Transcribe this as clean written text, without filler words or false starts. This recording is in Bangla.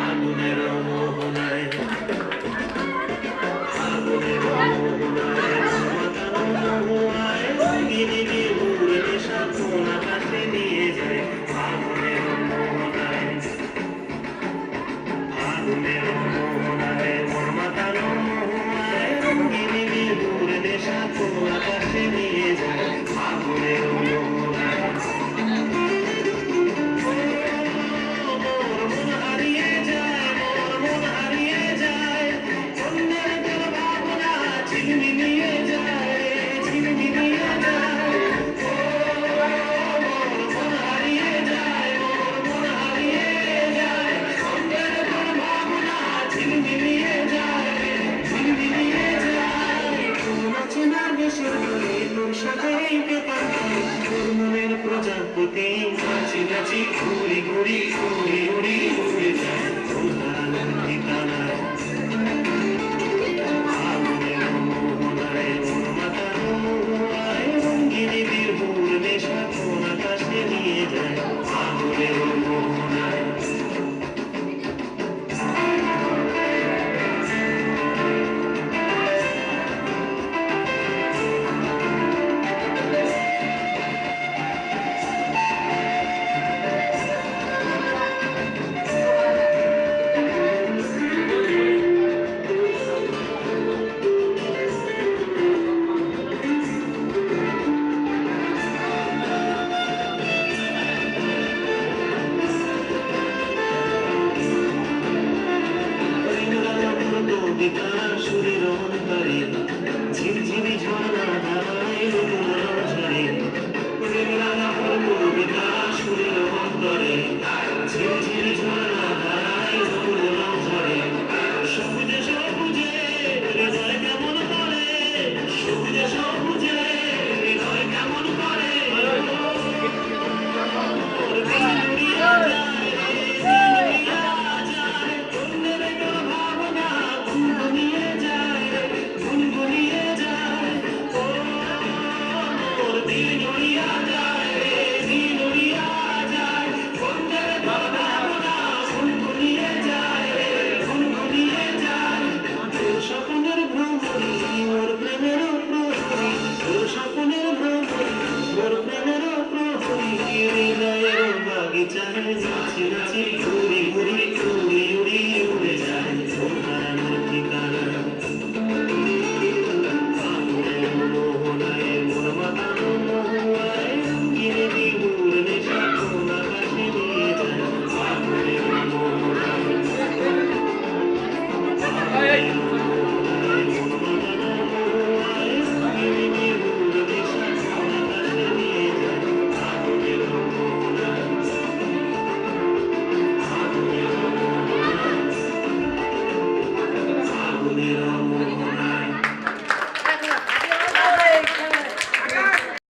আগুনের মোহনায় আগুনের মোহনায় মাতানো মোহনায় রঙিনী বিহুর নেশা কোন আকাশে নিয়ে যায় আগুনের মোহনায় আগুনের মোহনায় মন মাতানো মোহনায় রঙিনী বিহুর নেশা কোন আকাশে নিয়ে যায় আগুনের মোহনায় প্রজাপতি নাচি নাচি ঘুরি ঘুরি উড়ি উড়ি উড়ে যায় উদাহরণ ঠিকানায় আগুনের মোহনায় মন মাতানো মোহনায় রঙিনী বিহুর নেশা কোন আকাশে নিয়ে যায় আগুনের মোহনায় সুরের অন্তরে ঝিমঝিমি ঝর্ণা ধারায় ঝরে কবিতা সুরের অন্তরে ঝিমঝিমি ঝর্ণা ধারায় ঝরে সবুজে সবুজে হৃদয় কেমন করে সবুজে সবুজে হৃদয় কেমন করে China,